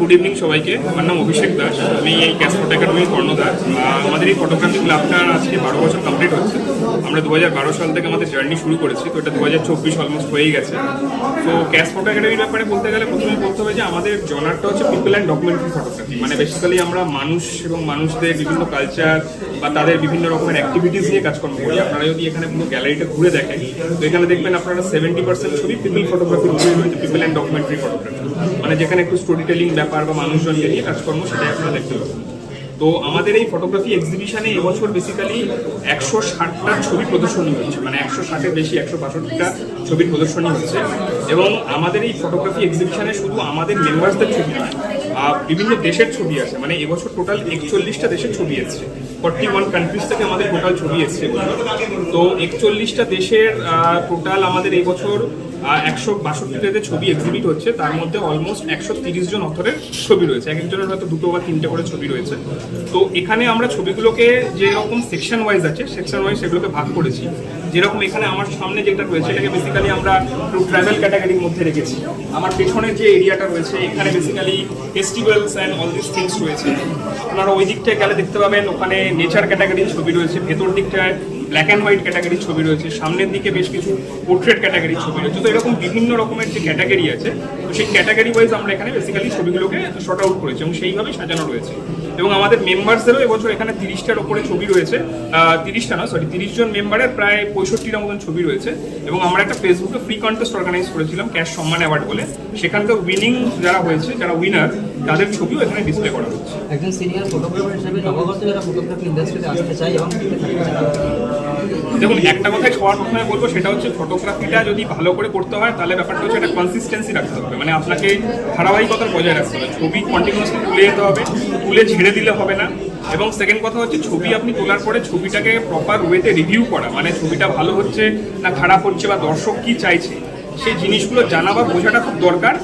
Good evening সবাইকে। আমার নাম অভিষেক দাস, আমি এই ক্যাশ ফটো একাডেমির কর্ণধার। আমাদের এই ফটোগ্রাফি ক্লাবটা আজকে 12 বছর কমপ্লিট হচ্ছে। আমরা 2012 সাল থেকে আমাদের জার্নি শুরু করেছি, তো এটা 2024 অলমোস্ট হয়েই গেছে। তো ক্যাশ ফটো একাডেমির ব্যাপারে বলতে গেলে প্রথমে বলতে হবে যে আমাদের জনারটা হচ্ছে পিপল অ্যান্ড ডকুমেন্টারি ফটোগ্রাফি। মানে বেসিক্যালি আমরা মানুষ এবং মানুষদের বিভিন্ন কালচার বা তাদের বিভিন্ন রকমের অ্যাক্টিভিটিস নিয়ে কাজকর্ম করি। আপনারা যদি এখানে পুরো গ্যালারিটা ঘুরে দেখেন, তো এখানে দেখবেন আপনারা 70% ছবি পিপল ফটোগ্রাফি রয়েছে, পিপল অ্যান্ড ডকুমেন্টারি ফটোগ্রাফি। মানে যেখানে একটু স্টোরি টেলিং ব্যাপার বা মানুষজনকে নিয়ে কাজকর্ম, সেটাই আপনারা দেখতে পাবেন। তো আমাদের এই ফটোগ্রাফি এক্সিবিশনে এবছর বেসিক্যালি 160টা ছবি প্রদর্শনী হচ্ছে, মানে 160-এর বেশি 162টা ছবির প্রদর্শনী হচ্ছে। এবং আমাদের এই ফটোগ্রাফি এক্সিবিশনে শুধু আমাদের মেম্বার্সদের ছবি নয়, বিভিন্ন দেশের ছবি আছে। মানে এবছর টোটাল 41টা দেশের ছবি এসছে, 41 কান্ট্রিজ থেকে আমাদের টোটাল ছবি এসছে। তো 41টা দেশের টোটাল আমাদের এই বছর 162টাতে ছবি এক্সিবিট হচ্ছে। তার মধ্যে অলমোস্ট 130 জন অথরের ছবি রয়েছে, এক একজনের হয়তো 2 বা 3টে করে ছবি রয়েছে। তো এখানে আমরা ছবিগুলোকে যেরকম সেকশন ওয়াইজ আছে, সেকশন ওয়াইজ সেগুলোকে ভাগ করেছি। যেরকম এখানে আমার সামনে যেটা রয়েছে, এটাকে বেসিক্যালি আমরা ট্রাভেল ক্যাটাগরির মধ্যে রেখেছি। আমার পেছনের যে এরিয়াটা রয়েছে, এখানে basically festivals and all this things রয়েছে। আপনারা ওই দিকটায় গেলে দেখতে পাবেন ওখানে নেচার ক্যাটাগরির ছবি রয়েছে, ভেতর দিকটায় ব্ল্যাক অ্যান্ড হোয়াইট ক্যাটাগরির ছবি রয়েছে, সামনের দিকে বেশ কিছু পোর্ট্রেট ক্যাটাগরির ছবি রয়েছে। তো এরকম বিভিন্ন রকমের যে ক্যাটাগরি আছে, তো সেই ক্যাটাগরি ওয়াইজ আমরা এখানে বেসিক্যালি ছবিগুলোকে শর্ট আউট করেছি এবং সেইভাবেই সাজানো রয়েছে। এবং আমাদের মেম্বার্সদেরও এবছর এখানে 30টার ওপরে ছবি রয়েছে, 30 জন মেম্বারের প্রায় 65টা মতন ছবি রয়েছে। এবং আমরা একটা ফেসবুকে ফ্রি কন্টেস্ট অর্গানাইজ করেছিলাম, ক্যাশ সম্মান অ্যাওয়ার্ড বলে। সেখানকার উইনিং যারা হয়েছে, যারা উইনার, তাদের ছবিও এখানে ডিসপ্লে করা হচ্ছে। একজন সিনিয়র ফটোগ্রাফার হিসেবে নবাগত যারা ফটোগ্রাফি ইন্ডাস্ট্রিতে আসতে চায় এবং দেখুন, একটা কথাই সবার প্রথমে বলবো, সেটা হচ্ছে ফটোগ্রাফিটা যদি ভালো করে করতে হয়, তাহলে ব্যাপারটা হচ্ছে একটা কনসিস্টেন্সি রাখতে হবে। মানে আপনাকে ধারাবাহিকতা বজায় রাখতে হবে। ছবি কন্টিনিউয়াসলি তুলে যেতে হবে, তুলে ছেড়ে দিলে হবে না। এবং সেকেন্ড কথা হচ্ছে, ছবি আপনি তোলার পরে ছবিটাকে প্রপার ওয়েতে রিভিউ করা, মানে ছবিটা ভালো হচ্ছে না খারাপ হচ্ছে বা দর্শক কী চাইছে, সেই জিনিসগুলো জানা বা বোঝাটা খুব দরকার।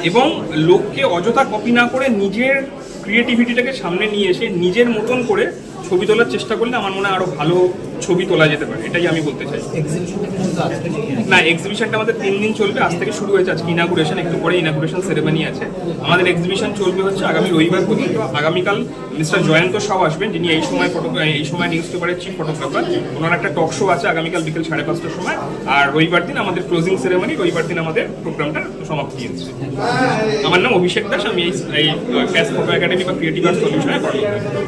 এবং লোককে অযথা কপি না করে নিজের ক্রিয়েটিভিটিটাকে সামনে নিয়ে এসে নিজের মতন করে ছবি তোলার চেষ্টা করলে আমার মনে হয় আরও ভালো ছবি তোলা যেতে পারে, এটাই আমি বলতে চাই। না, এক্সিবিশনটা আমাদের 3 দিন চলবে। আজ থেকে শুরু হয়েছে, আজকে ইনাগুরেশন, একটু পরে ইনাগুরেশন সেরেমনি আছে। আমাদের এক্সিবিশন চলবে হচ্ছে আগামী রবিবার পর্যন্ত। আগামীকাল মিস্টার জয়ন্ত সাউ আসবেন, যিনি এই সময় নিউজ পেপারের চিফ ফটোগ্রাফার। ওনার একটা টক শো আছে আগামীকাল বিকেল 5:30টার সময়। আর রবিবার দিন আমাদের ক্লোজিং সেরেমনি, রবিবার দিন আমাদের প্রোগ্রামটা সমাপ্তি হচ্ছে। আমার নাম অভিষেক দাস, আমি এই ক্যাশ ফটো একাডেমি বা ক্রিয়েটিভ আর্ট সলিউশনে কর্মরত।